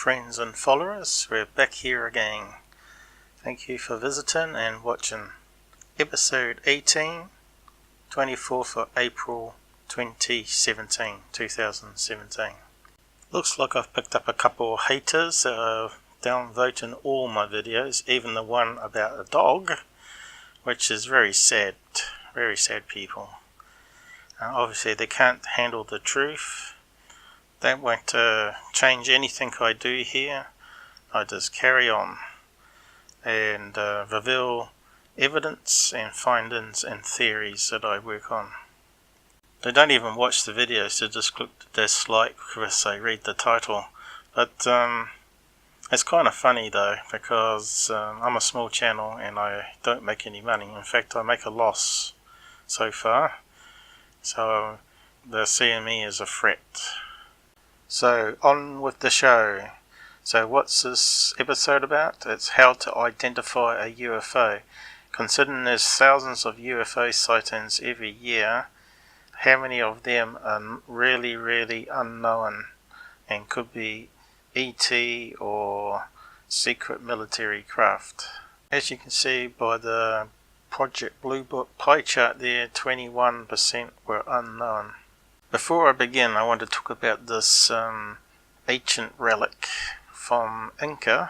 friends and followers, we're back here again. Thank you for visiting and watching episode 18, 24th of April 2017. Looks like I've picked up a couple of haters that are downvoting all my videos, even the one about a dog, which is very sad people. Obviously they can't handle the truth. That won't change anything I do here. I just carry on and reveal evidence and findings and theories that I work on. They don't even watch the videos, they just click the dislike because they read the title. But it's kind of funny though, because I'm a small channel and I don't make any money. In fact, I make a loss so far. So they're seeing me as a threat. So on with the show. So what's this episode about? It's how to identify a UFO. Considering there's thousands of UFO sightings every year, how many of them are really unknown and could be ET or secret military craft? As you can see by the Project Blue Book pie chart there, 21% were unknown. Before I begin, I want to talk about this ancient relic from Inca,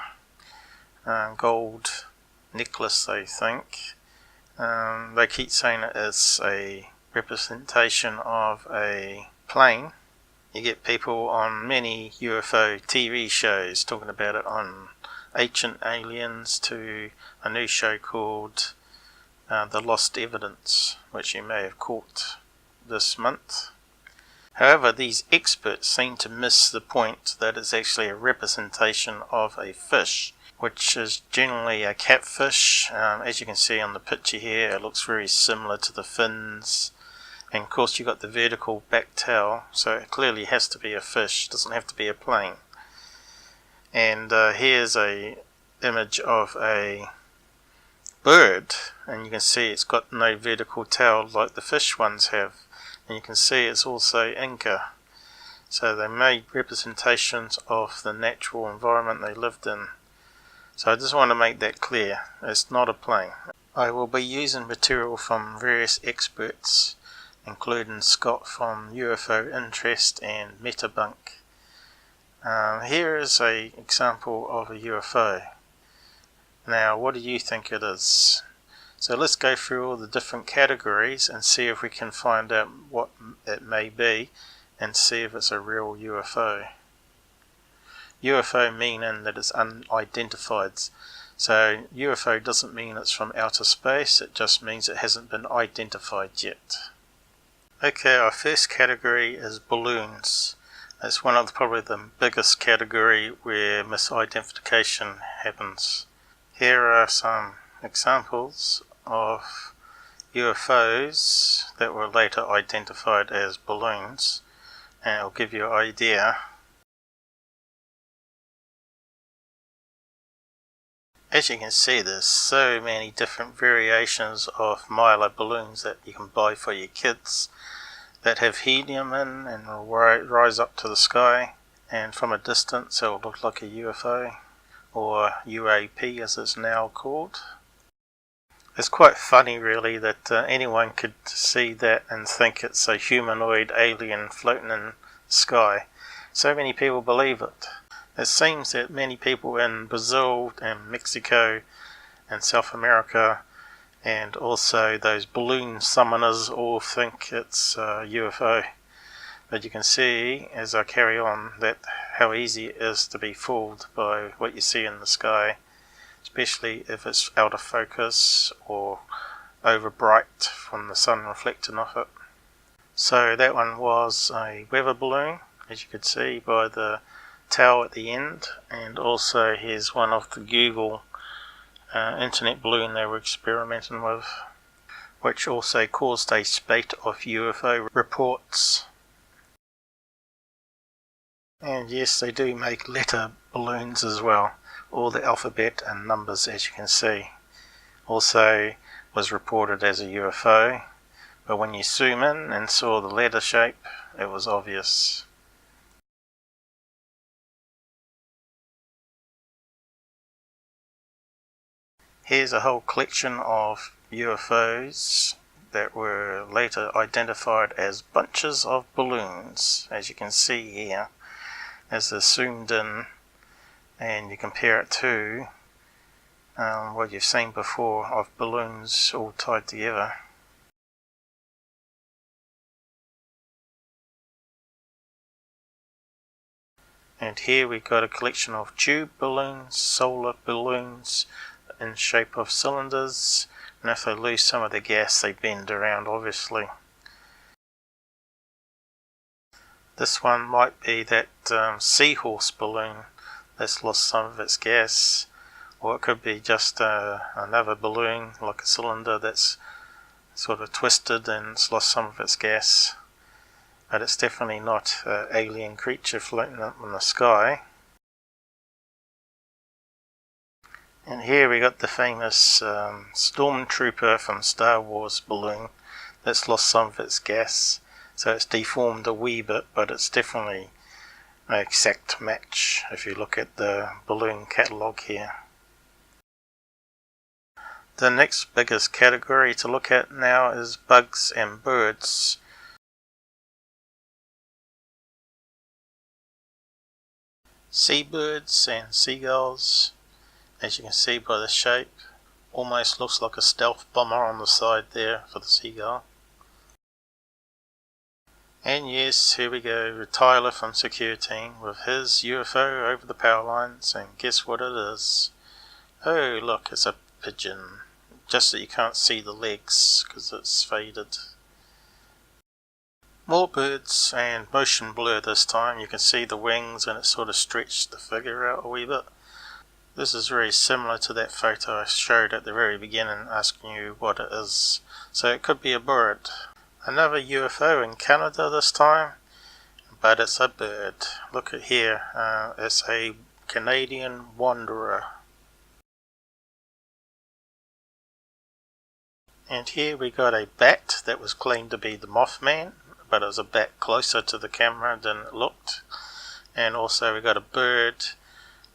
gold necklace they think. They keep saying it is a representation of a plane. You get people on many UFO TV shows talking about it, on Ancient Aliens to a new show called The Lost Evidence, which you may have caught this month. However, these experts seem to miss the point that it's actually a representation of a fish, which is generally a catfish. As you can see on the picture here, it looks very similar to the fins. And of course you've got the vertical back tail, so it clearly has to be a fish, it doesn't have to be a plane. And here's a image of a bird, and you can see it's got no vertical tail like the fish ones have. And you can see it's also Inca. So they made representations of the natural environment they lived in. So I just want to make that clear. It's not a plane. I will be using material from various experts, including Scott from UFO Interest and Debunk. Here is an example of a UFO. Now, what do you think it is? So let's go through all the different categories and see if we can find out what it may be and see if it's a real UFO. UFO meaning that it's unidentified. So UFO doesn't mean it's from outer space, it just means it hasn't been identified yet. Okay, our first category is balloons. It's one of probably the biggest category where misidentification happens. Here are some examples of UFOs that were later identified as balloons, and it'll give you an idea. As you can see, there's so many different variations of Mylar balloons that you can buy for your kids that have helium in and will rise up to the sky, and from a distance it'll look like a UFO, or UAP as it's now called. It's quite funny really that anyone could see that and think it's a humanoid alien floating in the sky. So many people believe it. It seems that many people in Brazil and Mexico and South America and also those balloon summoners all think it's a UFO. But you can see as I carry on that how easy it is to be fooled by what you see in the sky, especially if it's out of focus or over bright from the sun reflecting off it. So that one was a weather balloon, as you could see by the tail at the end, and also here's one of the Google internet balloon they were experimenting with, which also caused a spate of UFO reports. And yes, they do make letter balloons as well, all the alphabet and numbers, as you can see. Also was reported as a UFO, but when you zoom in and saw the letter shape, it was obvious. Here's a whole collection of UFOs that were later identified as bunches of balloons, as you can see here, as they're zoomed in, and you compare it to what you've seen before of balloons all tied together. And here we've got a collection of tube balloons, solar balloons in shape of cylinders, and if they lose some of the gas they bend around obviously. This one might be that seahorse balloon that's lost some of its gas, or it could be just another balloon like a cylinder that's sort of twisted and it's lost some of its gas. But it's definitely not an alien creature floating up in the sky. And here we got the famous Stormtrooper from Star Wars balloon that's lost some of its gas, so it's deformed a wee bit, but it's definitely an exact match if you look at the balloon catalogue here. The next biggest category to look at now is bugs and birds. Seabirds and seagulls, as you can see by the shape, almost looks like a stealth bomber on the side there for the seagull. And yes, here we go, Tyler from SecureTeam with his UFO over the power lines, and guess what it is? Oh look, it's a pigeon, just that you can't see the legs because it's faded. More birds and motion blur this time. You can see the wings and it sort of stretched the figure out a wee bit. This is very similar to that photo I showed at the very beginning asking you what it is. So it could be a bird. Another UFO in Canada this time, but it's a bird. Look at here, it's a Canadian wanderer. And here we got a bat that was claimed to be the Mothman, but it was a bat closer to the camera than it looked. And also we got a bird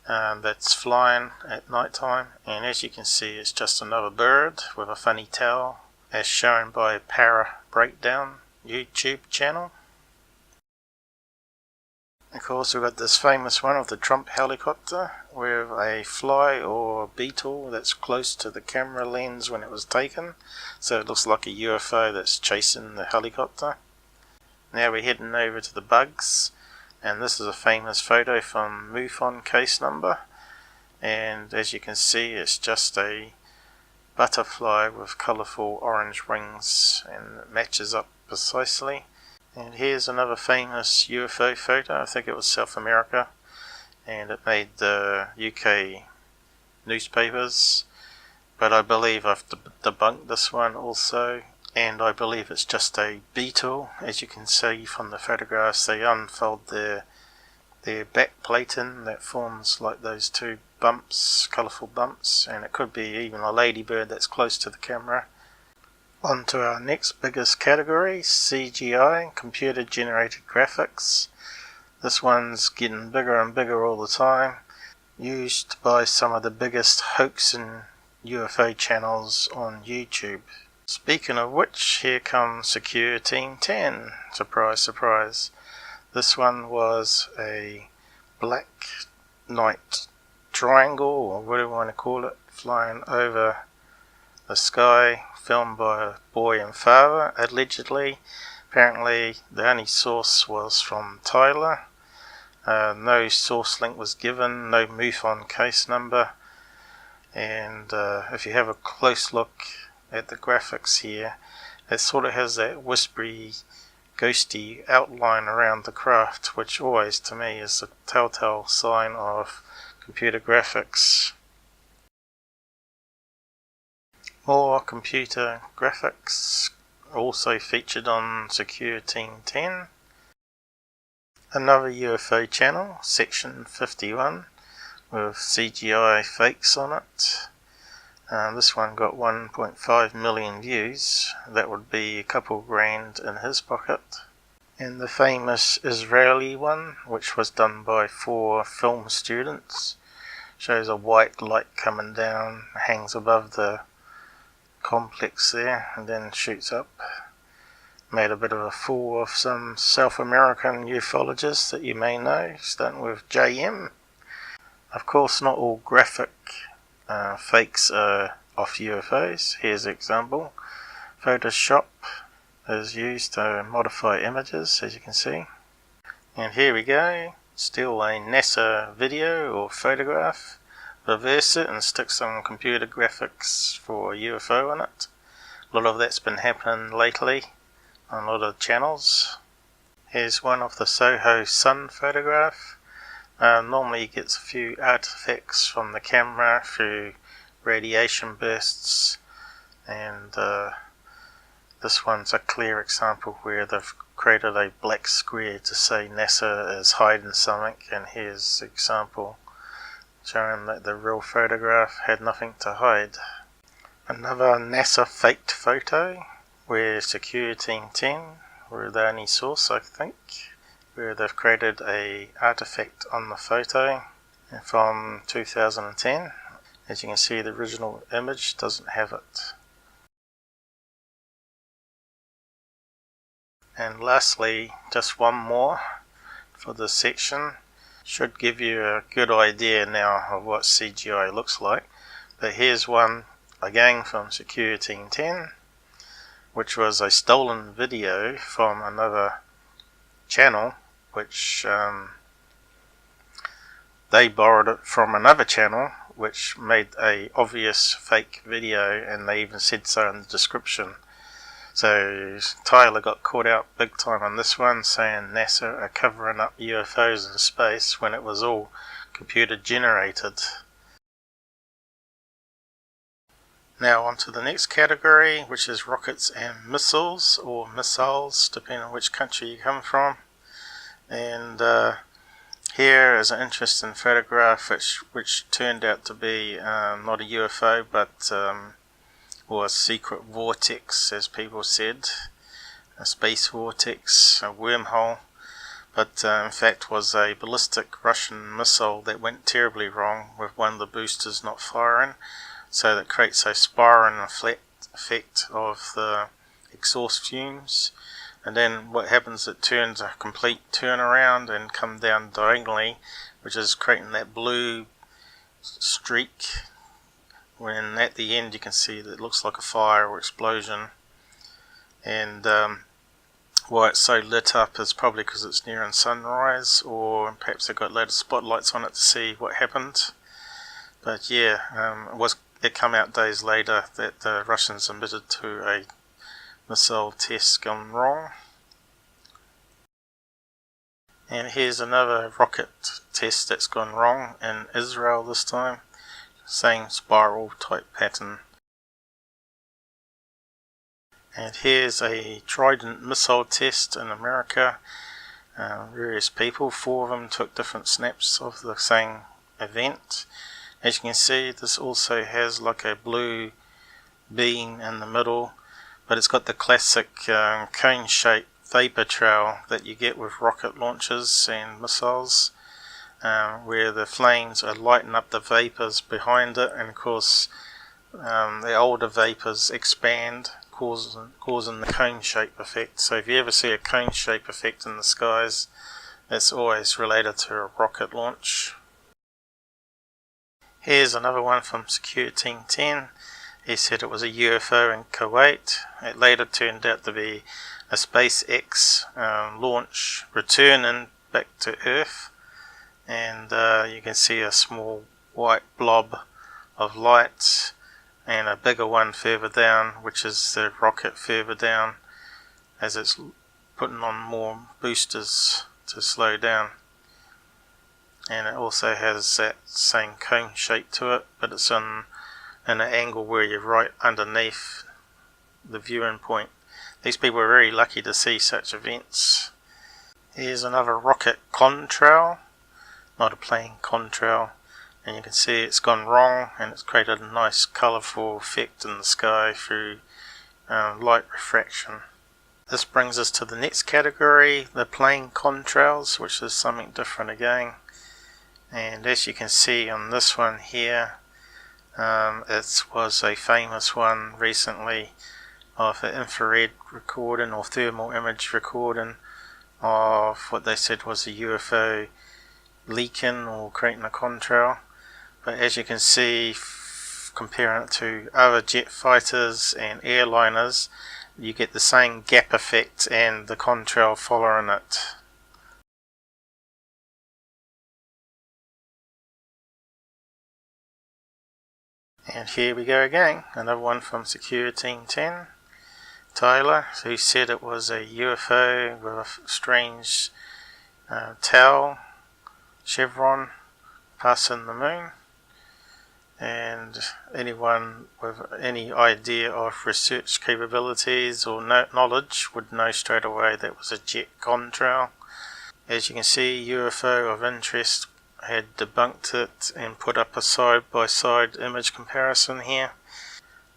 that's flying at night time, and as you can see it's just another bird with a funny tail, as shown by Para Breakdown YouTube channel. Of course we've got this famous one of the Trump helicopter with a fly or beetle that's close to the camera lens when it was taken, so it looks like a UFO that's chasing the helicopter. Now we're heading over to the bugs, and this is a famous photo from MUFON case number, and as you can see it's just a butterfly with colourful orange wings, and it matches up precisely. And here's another famous UFO photo, I think it was South America, and it made the UK newspapers, but I believe I've debunked this one also. And I believe it's just a beetle. As you can see from the photographs, they unfold their back plating that forms like those two bumps, colourful bumps, and it could be even a ladybird that's close to the camera. On to our next biggest category, CGI, computer generated graphics. This one's getting bigger and bigger all the time, used by some of the biggest hoax and UFO channels on YouTube. Speaking of which, here comes SecureTeam 10. Surprise, surprise. This one was a black night triangle, or what do you want to call it, flying over the sky, filmed by a boy and father, allegedly. Apparently the only source was from Tyler. No source link was given, no MUFON case number, and if you have a close look at the graphics here, it sort of has that whispery, ghosty outline around the craft, which always to me is a telltale sign of computer graphics. More computer graphics also featured on SecureTeam 10. Another UFO channel, Section 51, with CGI fakes on it. This one got 1.5 million views. That would be a couple grand in his pocket. And the famous Israeli one, which was done by 4 film students, Shows a white light coming down, hangs above the complex there, and then shoots up. Made a bit of a fool of some South American ufologists that you may know, starting with JM. Of course, not all graphic fakes are of UFOs. Here's an example. Photoshop is used to modify images, as you can see. And here we go. Still a NASA video or photograph. Reverse it and stick some computer graphics for UFO on it. A lot of that's been happening lately on a lot of channels. Here's one of the Soho Sun photograph. Normally it gets a few artifacts from the camera through radiation bursts, and this one's a clear example where they've created a black square to say NASA is hiding something, and here's the example showing that the real photograph had nothing to hide. Another NASA faked photo where SecureTeam 10 were the only source, I think, where they've created a artifact on the photo from 2010. As you can see, the original image doesn't have it. And lastly, just one more for this section. Should give you a good idea now of what CGI looks like. But here's one again from SecureTeam 10, which was a stolen video from another channel, which they borrowed it from another channel which made a obvious fake video, and they even said so in the description. So Tyler got caught out big time on this one, saying NASA are covering up UFOs in space when it was all computer generated. Now on to the next category, which is rockets and missiles, or missiles, depending on which country you come from. And here is an interesting photograph which turned out to be not a UFO, but or a secret vortex, as people said, a space vortex, a wormhole, but in fact was a ballistic Russian missile that went terribly wrong with one of the boosters not firing, so that creates a spiraling effect of the exhaust fumes, and then what happens, it turns a complete turnaround and come down diagonally, which is creating that blue streak, when at the end you can see that it looks like a fire or explosion. And why it's so lit up is probably because it's nearing sunrise, or perhaps they've got a load of spotlights on it to see what happened. But yeah, it came out days later that the Russians admitted to a missile test gone wrong. And here's another rocket test that's gone wrong in Israel this time. Same spiral type pattern. And here's a Trident missile test in America. Various people, 4 of them, took different snaps of the same event. As you can see, this also has like a blue beam in the middle, but it's got the classic cone shaped vapor trail that you get with rocket launches and missiles, where the flames are lighting up the vapors behind it, and of course the older vapors expand, causing the cone shape effect. So if you ever see a cone shape effect in the skies, it's always related to a rocket launch. Here's another one from SecureTeam 10. He said it was a UFO in Kuwait. It later turned out to be a SpaceX launch returning back to Earth. And you can see a small white blob of light, and a bigger one further down, which is the rocket further down, as it's putting on more boosters to slow down. And it also has that same cone shape to it, but it's in an angle where you're right underneath the viewing point. These people are very lucky to see such events. Here's another rocket contrail, not a plane contrail, and you can see it's gone wrong, and it's created a nice colourful effect in the sky through light refraction. This brings us to the next category, the plane contrails, which is something different again. And as you can see on this one here, it was a famous one recently of an infrared recording or thermal image recording of what they said was a UFO leaking or creating a contrail. But as you can see, comparing it to other jet fighters and airliners, you get the same gap effect and the contrail following it. And here we go again, another one from SecureTeam 10, Tyler, who said it was a UFO with a strange tail, chevron, passing the moon. And anyone with any idea of research capabilities or knowledge would know straight away that was a jet contrail. As you can see, UFO of Interest had debunked it and put up a side-by-side image comparison here.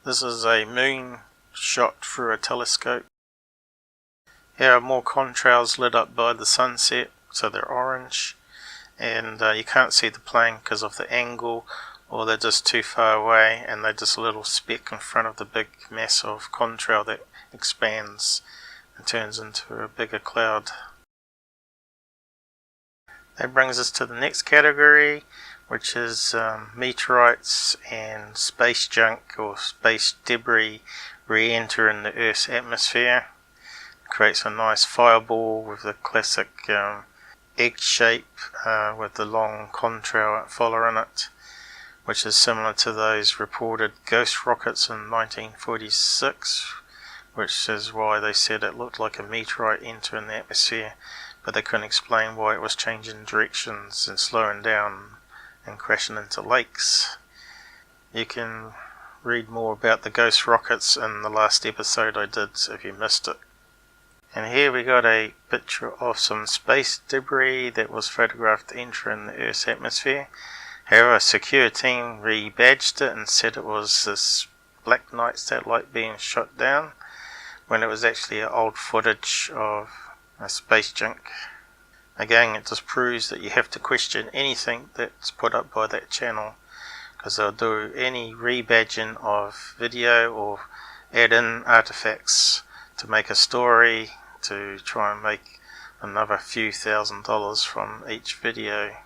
This is a moon shot through a telescope. Here are more contrails lit up by the sunset, so they're orange, and you can't see the plane because of the angle, or they're just too far away and they're just a little speck in front of the big mass of contrail that expands and turns into a bigger cloud. That brings us to the next category, which is meteorites and space junk or space debris re-entering the Earth's atmosphere. It creates a nice fireball with the classic egg shape with the long contrail following it, which is similar to those reported ghost rockets in 1946, which is why they said it looked like a meteorite entering the atmosphere, but they couldn't explain why it was changing directions and slowing down and crashing into lakes. You can read more about the ghost rockets in the last episode I did if you missed it. And here we got a picture of some space debris that was photographed entering the Earth's atmosphere. However, SecureTeam rebadged it and said it was this Black Knight satellite being shot down, when it was actually old footage of a space junk. Again, it just proves that you have to question anything that's put up by that channel, because they'll do any rebadging of video or add in artifacts to make a story to try and make another few $1,000s from each video.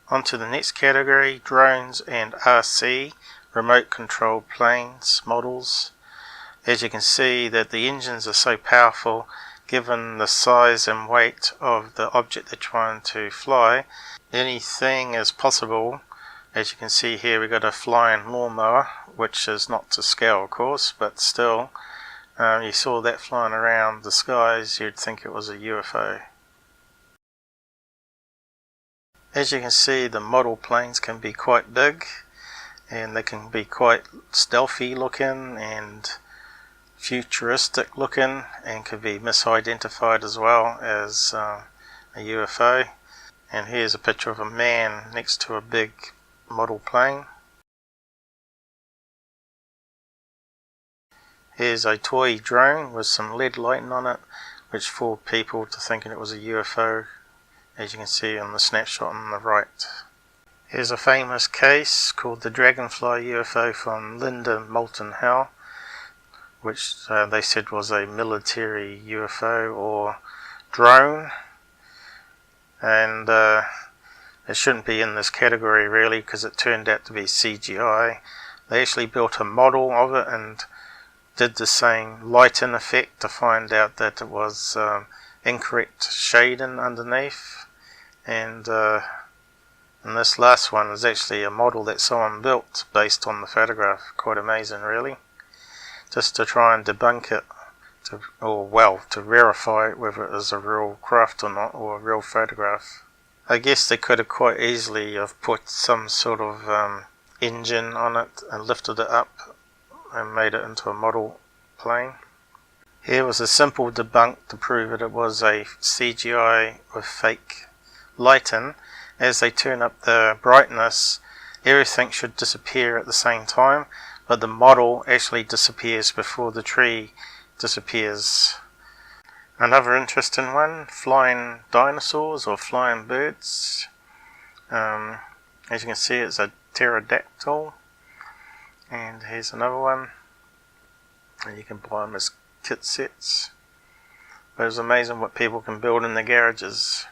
On to the next category, drones and RC, remote control planes models. As you can see that the engines are so powerful, given the size and weight of the object they're trying to fly, anything is possible. As you can see here, we've got a flying lawnmower, which is not to scale of course, but still, you saw that flying around the skies, you'd think it was a UFO. As you can see, the model planes can be quite big, and they can be quite stealthy looking and futuristic looking, and could be misidentified as well as a UFO. And here's a picture of a man next to a big model plane. Here's a toy drone with some LED lighting on it, which fooled people to thinking it was a UFO, as you can see on the snapshot on the right. Here's a famous case called the Dragonfly UFO from Linda Moulton Howe, which they said was a military UFO or drone, and it shouldn't be in this category really, because it turned out to be CGI. They actually built a model of it and did the same lighting effect to find out that it was incorrect shading underneath, and this last one is actually a model that someone built based on the photograph. Quite amazing really, just to try and debunk it, to verify whether it is a real craft or not, or a real photograph. I guess they could have quite easily have put some sort of engine on it and lifted it up and made it into a model plane. Here was a simple debunk to prove that it was a CGI with fake lighting. As they turn up the brightness, everything should disappear at the same time, but the model actually disappears before the tree disappears. Another interesting one, flying dinosaurs or flying birds. As you can see, it's a pterodactyl, and here's another one, and you can buy them as kit sets. But it's amazing what people can build in their garages.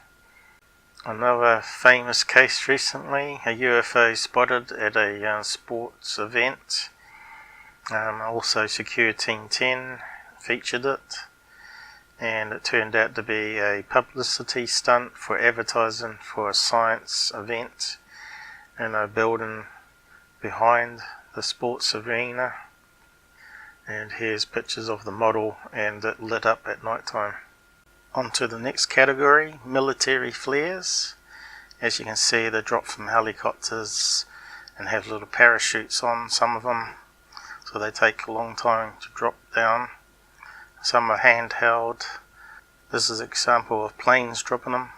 Another famous case recently, a UFO spotted at a sports event. Also SecureTeam 10 featured it, and it turned out to be a publicity stunt for advertising for a science event in a building behind the sports arena. And here's pictures of the model and it lit up at night time. On to the next category, military flares. As you can see, they drop from helicopters and have little parachutes on some of them, so they take a long time to drop down. Some are handheld. This is an example of planes dropping them,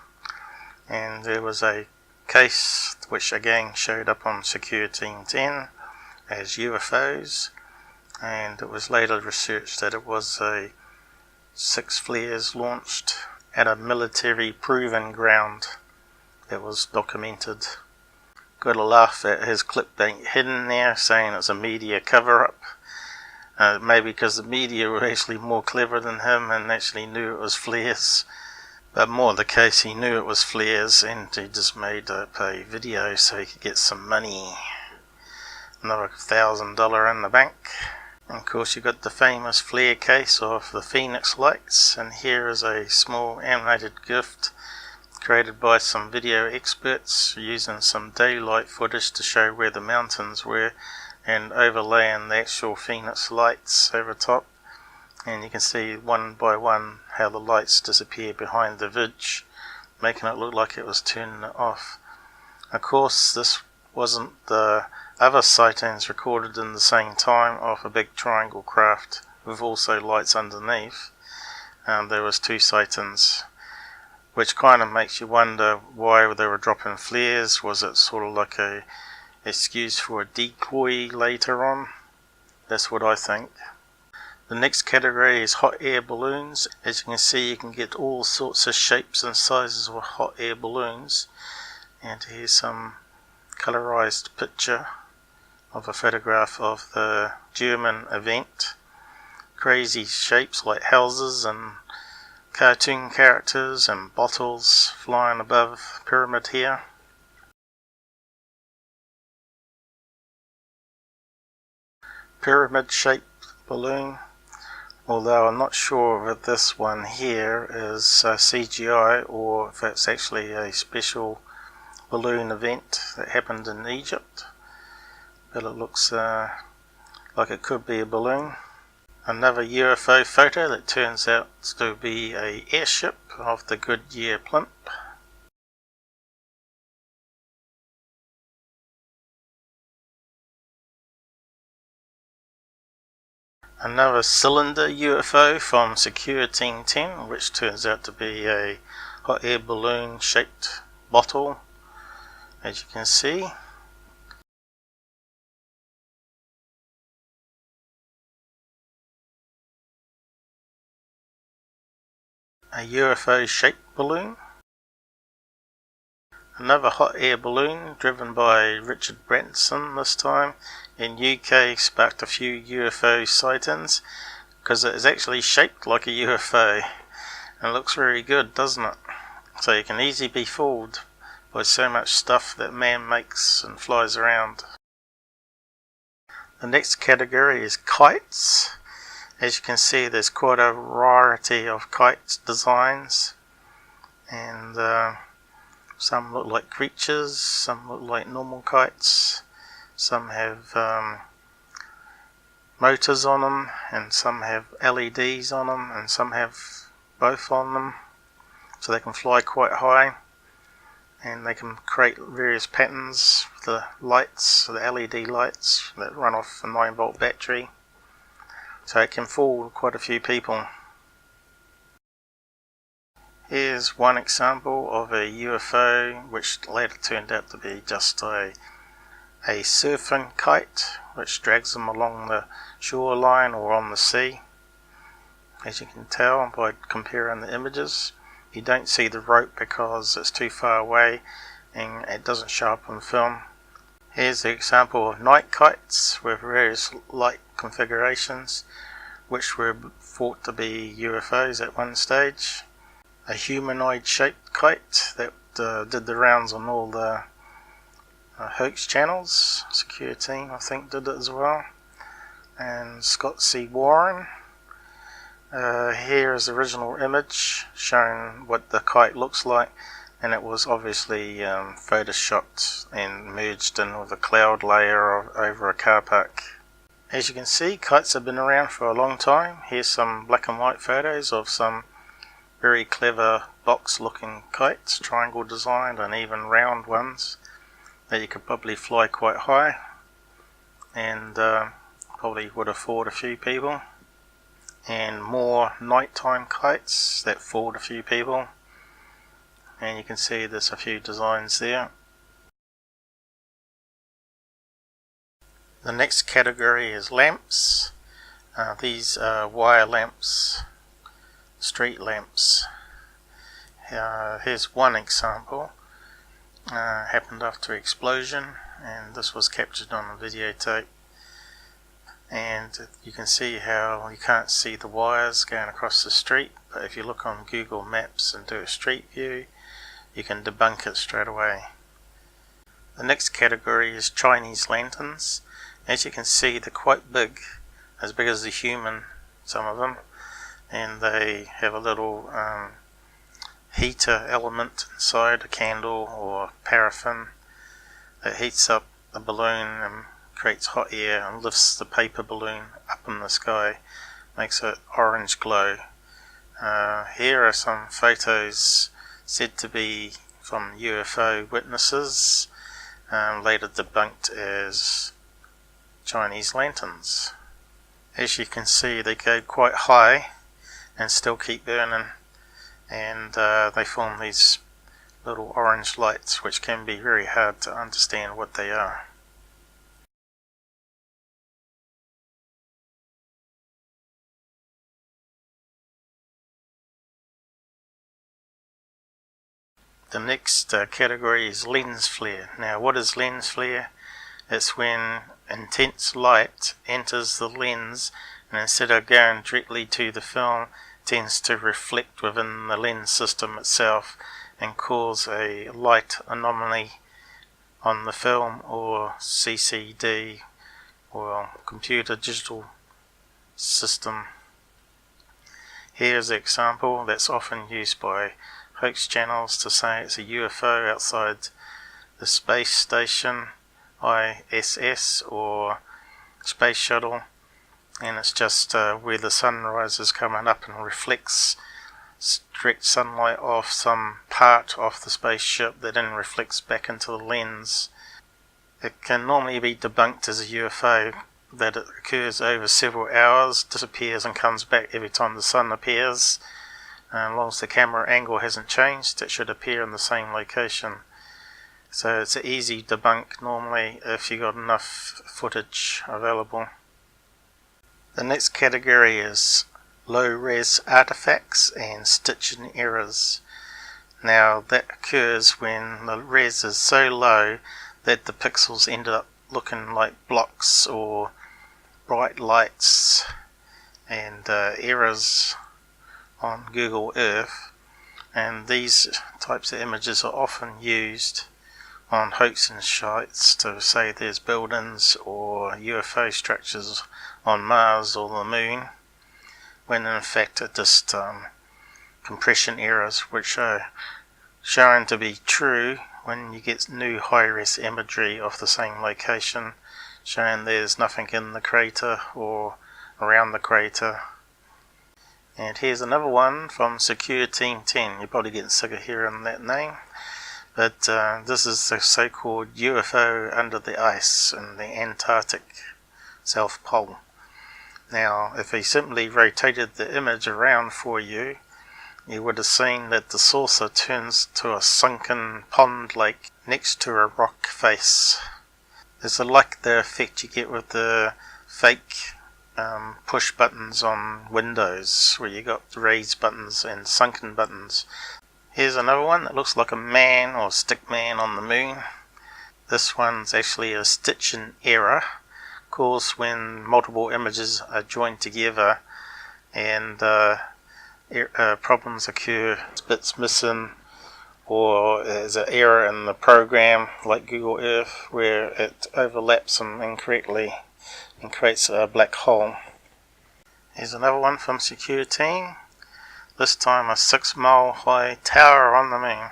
and there was a case which again showed up on SecureTeam 10 as UFOs, and it was later researched that it was 6 flares launched at a military proving ground that was documented. Got to laugh at his clip being hidden there, saying it's a media cover-up. Maybe because the media were actually more clever than him and actually knew it was flares. But more the case, he knew it was flares and he just made up a video so he could get some money. Another $1,000 in the bank. And of course you got the famous flare case of the Phoenix lights, and here is a small animated gift created by some video experts using some daylight footage to show where the mountains were and overlaying the actual Phoenix lights over top, and you can see one by one how the lights disappear behind the ridge, making it look like it was turning it off. Of course this wasn't the other sightings recorded in the same time of a big triangle craft with also lights underneath. There was 2 sightings, which kind of makes you wonder why they were dropping flares. Was it sort of like a excuse for a decoy later on? That's what I think. The next category is hot air balloons. As you can see, you can get all sorts of shapes and sizes of hot air balloons, and here's some colorized picture of a photograph of the German event. Crazy shapes like houses and cartoon characters and bottles flying above pyramid here. Pyramid shaped balloon, although I'm not sure if this one here is CGI or if it's actually a special balloon event that happened in Egypt, but it looks like it could be a balloon. Another UFO photo that turns out to be an airship of the Goodyear blimp. Another cylinder UFO from SecureTeam 10, which turns out to be a hot air balloon shaped bottle, as you can see. A UFO shaped balloon. Another hot air balloon driven by Richard Branson this time in UK sparked a few UFO sightings because it is actually shaped like a UFO and looks very good, doesn't it? So you can easily be fooled by so much stuff that man makes and flies around. The next category is kites. As you can see, there's quite a variety of kite designs, and some look like creatures, some look like normal kites, some have motors on them, and some have LEDs on them, and some have both on them, so they can fly quite high, and they can create various patterns with the lights, the LED lights that run off a 9-volt battery. So it can fool quite a few people. Here's one example of a UFO which later turned out to be just a surfing kite which drags them along the shoreline or on the sea. As you can tell by comparing the images, you don't see the rope because it's too far away and it doesn't show up on film. Here's the example of night kites with various light configurations, which were thought to be UFOs at one stage. A humanoid shaped kite that did the rounds on all the Hoax Channels. SecureTeam, I think, did it as well. And Scott C. Warren. Here is the original image showing what the kite looks like, and it was obviously photoshopped and merged in with a cloud layer over a car park. As you can see, kites have been around for a long time. Here's some black and white photos of some very clever box looking kites, triangle designed and even round ones that you could probably fly quite high and probably would afford a few people. And more nighttime kites that fooled a few people, and you can see there's a few designs there. The next category is lamps. These are wire lamps, street lamps. Here's one example. Happened after explosion, and this was captured on a videotape. And you can see how you can't see the wires going across the street, but if you look on Google Maps and do a street view, you can debunk it straight away. The next category is Chinese lanterns. As you can see, they're quite big as a human, some of them, and they have a little heater element inside, a candle or paraffin that heats up the balloon and creates hot air and lifts the paper balloon up in the sky, makes it orange glow. Here are some photos said to be from UFO witnesses, later debunked as Chinese lanterns. As you can see, they go quite high and still keep burning, and they form these little orange lights which can be very hard to understand what they are. The next category is lens flare. Now, what is lens flare? It's when intense light enters the lens, and instead of going directly to the film, tends to reflect within the lens system itself and cause a light anomaly on the film or CCD or computer digital system. Here's an example that's often used by Hoax Channels to say it's a UFO outside the space station, ISS or space shuttle, and it's just where the sunrise is coming up and reflects direct sunlight off some part of the spaceship that then reflects back into the lens. It can normally be debunked as a UFO, that it occurs over several hours, disappears and comes back every time the sun appears. As long as the camera angle hasn't changed, it should appear in the same location. So it's an easy debunk normally if you got enough footage available. The next category is low-res artifacts and stitching errors. Now that occurs when the res is so low that the pixels end up looking like blocks or bright lights, and errors on Google Earth, and these types of images are often used on hoaxing sites to say there's buildings or UFO structures on Mars or the Moon, when in fact it's just compression errors which are shown to be true when you get new high-res imagery of the same location, showing there's nothing in the crater or around the crater. And here's another one from SecureTeam 10. You're probably getting sick of hearing that name, but this is the so-called UFO under the ice in the Antarctic South Pole. Now, if he simply rotated the image around for you, you would have seen that the saucer turns to a sunken pond lake next to a rock face. It's like the effect you get with the fake push buttons on Windows, where you got raised buttons and sunken buttons. Here's another one that looks like a man or stick man on the moon. This one's actually a stitching error caused when multiple images are joined together and problems occur, bits missing, or there's an error in the program like Google Earth where it overlaps them incorrectly and creates a black hole. Here's another one from SecureTeam. This time a 6-mile high tower on the moon.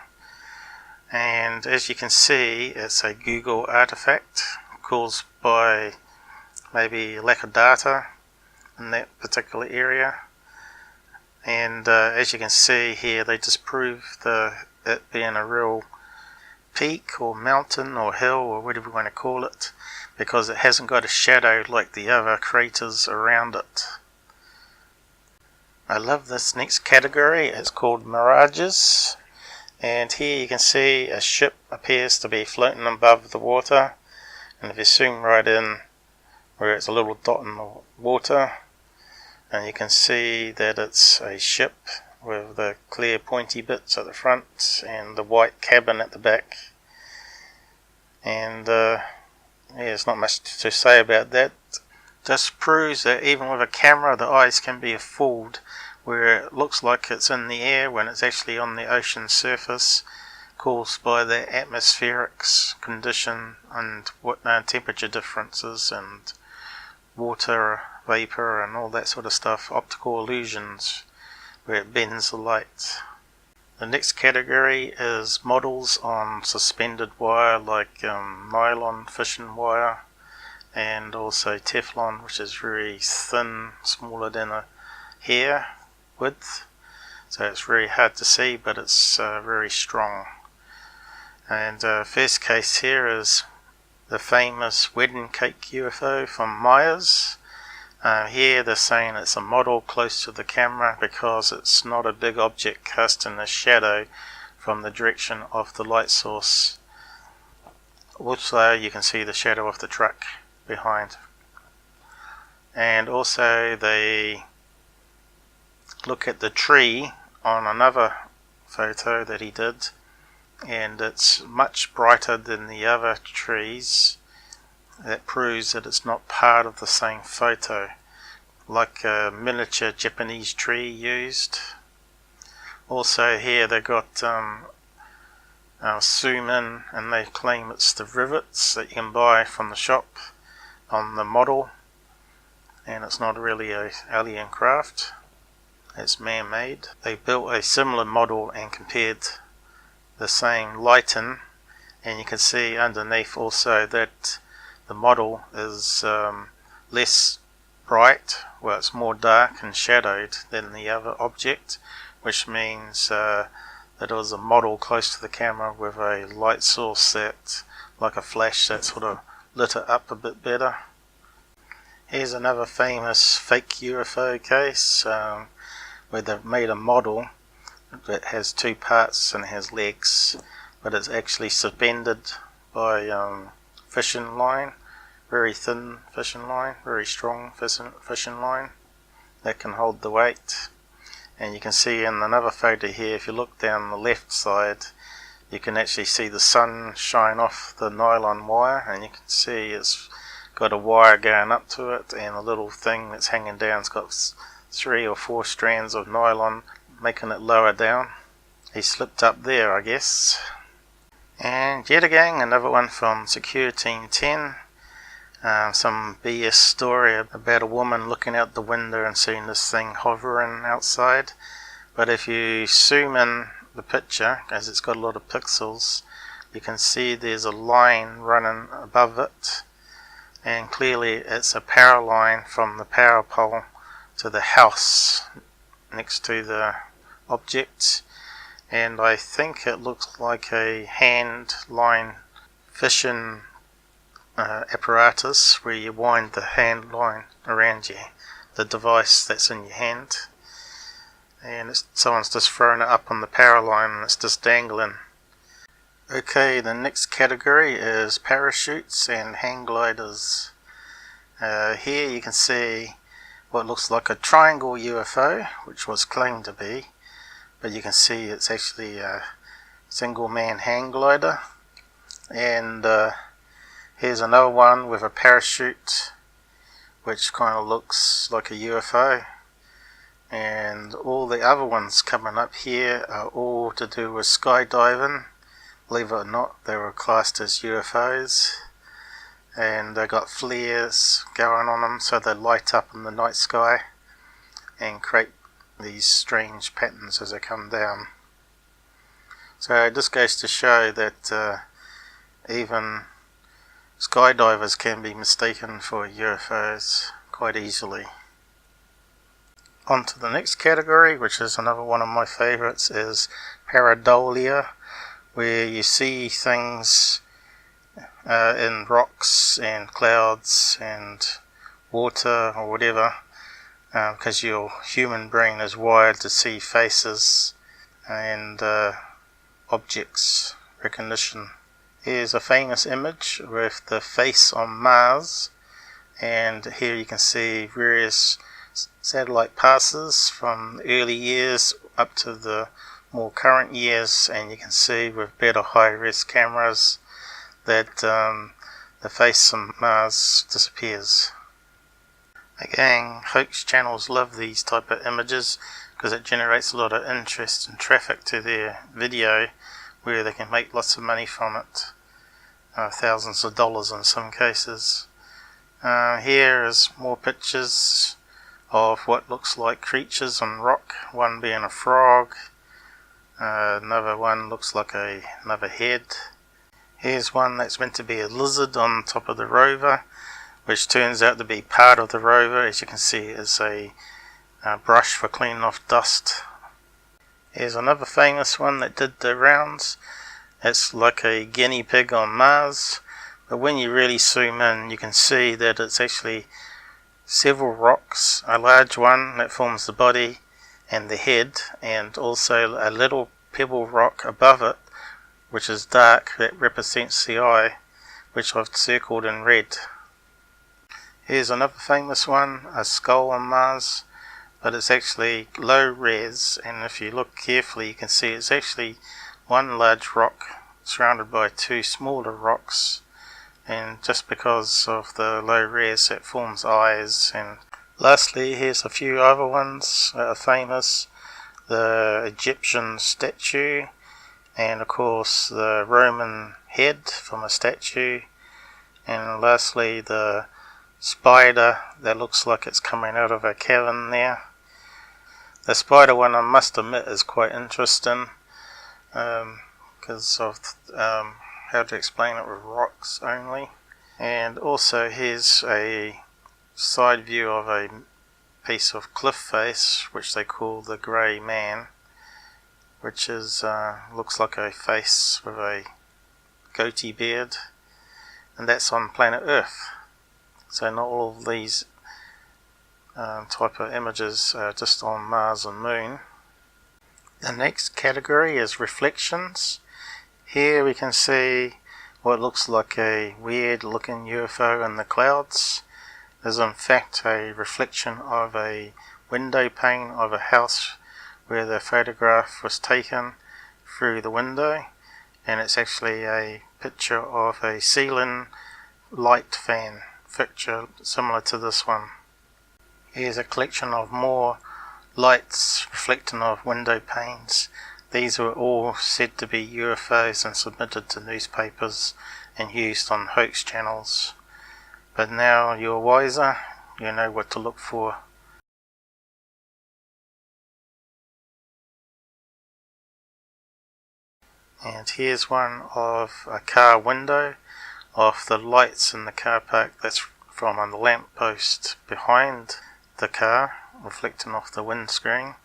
And as you can see, it's a Google artifact caused by maybe lack of data in that particular area. And as you can see here, they disproved it being a real peak or mountain or hill or whatever you want to call it, because it hasn't got a shadow like the other craters around it. I love this next category. It's called mirages, and here you can see a ship appears to be floating above the water, and if you zoom right in where it's a little dot in the water, and you can see that it's a ship with the clear pointy bits at the front and the white cabin at the back. And yeah, there's not much to say about that. Just proves that even with a camera the eyes can be fooled, where it looks like it's in the air when it's actually on the ocean surface, caused by the atmospheric condition and temperature differences and water vapor and all that sort of stuff, optical illusions where it bends the light. The next category is models on suspended wire like nylon fishing wire, and also Teflon, which is very thin, smaller than a hair width, so it's very hard to see, but it's very strong. And first case here is the famous wedding cake UFO from Myers. Here they're saying it's a model close to the camera because it's not a big object casting a shadow from the direction of the light source. Also you can see the shadow of the truck behind. And also they look at the tree on another photo that he did, and it's much brighter than the other trees. That proves that it's not part of the same photo, like a miniature Japanese tree used. Also here they got zoom in, and they claim it's the rivets that you can buy from the shop on the model, and it's not really a alien craft, it's man-made. They built a similar model and compared the same lighting, and you can see underneath also that the model is less bright, well, it's more dark and shadowed than the other object, which means that it was a model close to the camera with a light source that, like a flash, that sort of lit it up a bit better. Here's another famous fake UFO case where they've made a model that has two parts and has legs, but it's actually suspended by fishing line, very thin fishing line, very strong fishing line that can hold the weight. And you can see in another photo here, if you look down the left side, you can actually see the sun shine off the nylon wire, and you can see it's got a wire going up to it, and a little thing that's hanging down, it's got 3 or 4 strands of nylon making it lower down. He slipped up there, I guess. And yet again, another one from SecureTeam 10. Some BS story about a woman looking out the window and seeing this thing hovering outside. But if you zoom in the picture, as it's got a lot of pixels, you can see there's a line running above it, and clearly it's a power line from the power pole to the house next to the object. And I think it looks like a hand line fishing apparatus where you wind the hand line around you, the device that's in your hand, and someone's just throwing it up on the power line and it's just dangling. Okay, the next category is parachutes and hang gliders. Here you can see what looks like a triangle UFO, which was claimed to be, but you can see it's actually a single man hang glider. And here's another one with a parachute, which kind of looks like a UFO. And all the other ones coming up here are all to do with skydiving. Believe it or not, they were classed as UFOs, and they got flares going on them so they light up in the night sky and create these strange patterns as they come down. So this goes to show that even skydivers can be mistaken for UFOs quite easily. On to the next category, which is another one of my favorites, is pareidolia, where you see things in rocks and clouds and water or whatever, because your human brain is wired to see faces and objects recognition. Here's a famous image with the face on Mars, and here you can see various satellite passes from early years up to the more current years, and you can see with better high-res cameras that the face on Mars disappears. Again, Hoax Channels love these type of images because it generates a lot of interest and traffic to their video, where they can make lots of money from it, thousands of dollars in some cases. Here is more pictures of what looks like creatures on rock, one being a frog, another one looks like another head. Here's one that's meant to be a lizard on top of the rover, which turns out to be part of the rover. As you can see, it's a brush for cleaning off dust. Here's another famous one that did the rounds. It's like a guinea pig on Mars, but when you really zoom in, you can see that it's actually several rocks, a large one that forms the body and the head, and also a little pebble rock above it, which is dark, that represents the eye, which I've circled in red. Here's another famous one, a skull on Mars, but it's actually low res, and if you look carefully you can see it's actually one large rock surrounded by two smaller rocks, and just because of the low res it forms eyes. And lastly, here's a few other ones that are famous: the Egyptian statue, and of course the Roman head from a statue, and lastly the spider that looks like it's coming out of a cavern there. The spider one, I must admit, is quite interesting because of how to explain it with rocks only. And also here's a side view of a piece of cliff face, which they call the grey man, which is looks like a face with a goatee beard, and that's on planet Earth. So not all of these type of images are just on Mars and Moon. The next category is reflections. Here we can see what looks like a weird looking UFO in the clouds. Is in fact a reflection of a window pane of a house where the photograph was taken through the window, and it's actually a picture of a ceiling light fan fixture similar to this one. Here's a collection of more lights reflecting off window panes. These were all said to be UFOs and submitted to newspapers and used on hoax channels. But now you're wiser, you know what to look for. And here's one of a car window of the lights in the car park that's from a lamp post behind the car, reflecting off the windscreen.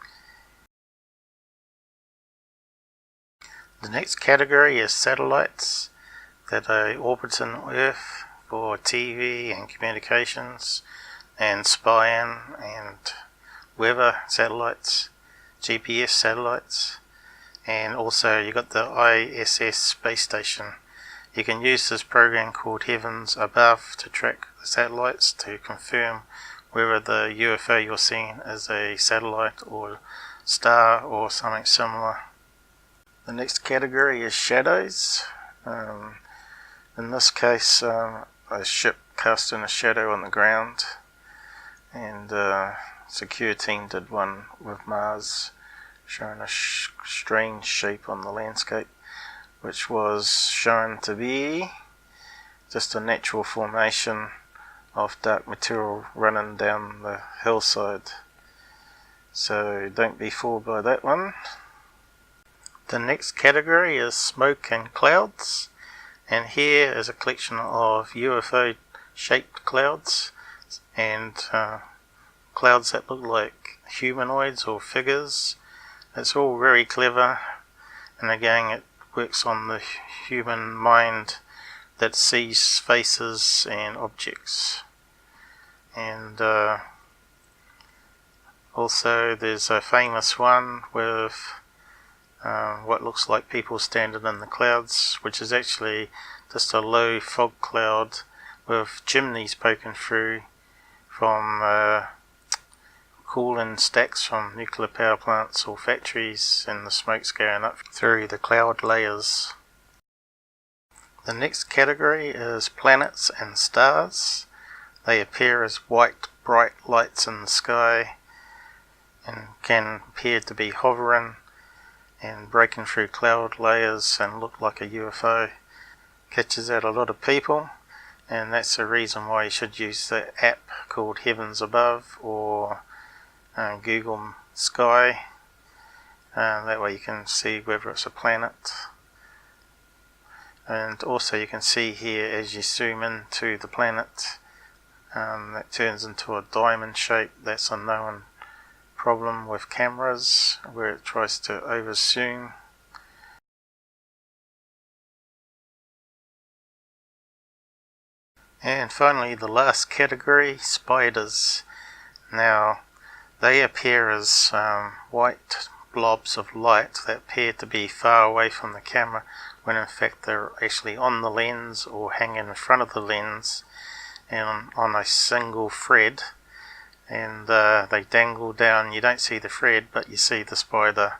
The next category is satellites that are orbiting Earth for TV and communications and spying and weather satellites, GPS satellites, and also you got the ISS space station. You can use this program called Heavens Above to track the satellites to confirm whether the UFO you're seeing is a satellite or star or something similar. The next category is shadows. In this case, a ship casting a shadow on the ground, and SecureTeam did one with Mars showing a strange shape on the landscape, which was shown to be just a natural formation of dark material running down the hillside. So don't be fooled by that one. The next category is smoke and clouds, and here is a collection of UFO shaped clouds and clouds that look like humanoids or figures. It's all very clever, and again it works on the human mind that sees faces and objects. And also there's a famous one with what looks like people standing in the clouds, which is actually just a low fog cloud with chimneys poking through from cooling stacks from nuclear power plants or factories, and the smoke's going up through the cloud layers. The next category is planets and stars. They appear as white bright lights in the sky and can appear to be hovering and breaking through cloud layers and look like a UFO. Catches out a lot of people, and that's the reason why you should use the app called Heavens Above or Google Sky. That way you can see whether it's a planet. And also you can see here as you zoom into the planet, that turns into a diamond shape. That's a known problem with cameras where it tries to over zoom. And finally, the last category, spiders. Now they appear as white blobs of light that appear to be far away from the camera, when in fact they're actually on the lens or hanging in front of the lens and on a single thread, and they dangle down. You don't see the thread, but you see the spider,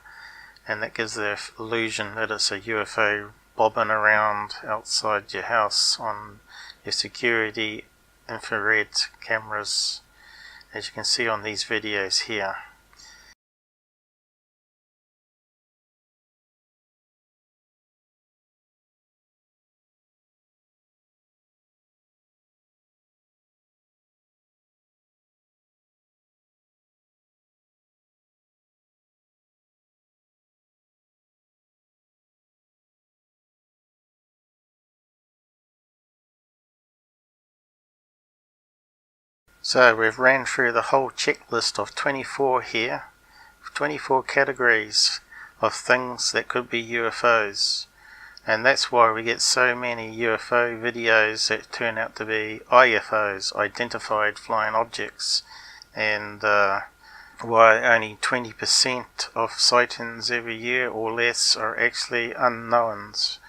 and that gives the illusion that it's a UFO bobbing around outside your house on your security infrared cameras, as you can see on these videos here. So we've ran through the whole checklist of 24 here, 24 categories of things that could be UFOs, and that's why we get so many UFO videos that turn out to be IFOs, identified flying objects, and why only 20% of sightings every year or less are actually unknowns,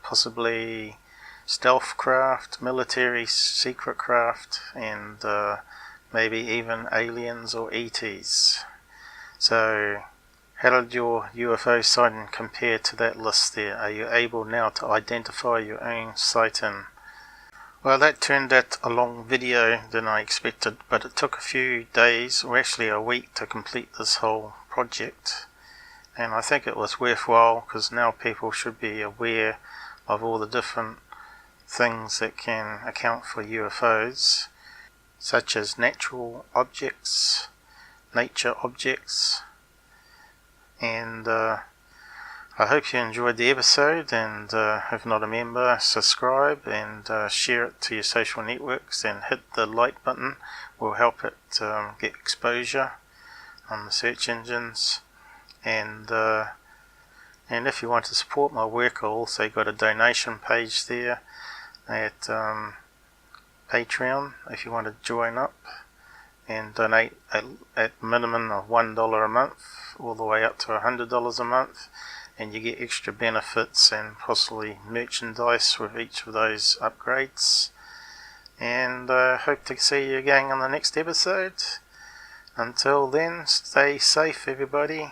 possibly stealth craft, military secret craft, and maybe even aliens or ETs. So how did your UFO sighting compare to that list there? Are you able now to identify your own sighting? Well, that turned out a long video than I expected, but it took a few days, or actually a week, to complete this whole project. And I think it was worthwhile, because now people should be aware of all the different things that can account for UFOs, such as natural objects, nature objects, and I hope you enjoyed the episode, and if not a member, subscribe and share it to your social networks, and hit the like button. Will help it get exposure on the search engines, and if you want to support my work, I've also got a donation page there at Patreon if you want to join up and donate at minimum of $1 a month all the way up to $100 a month, and you get extra benefits and possibly merchandise with each of those upgrades. And hope to see you again on the next episode. Until then, stay safe everybody.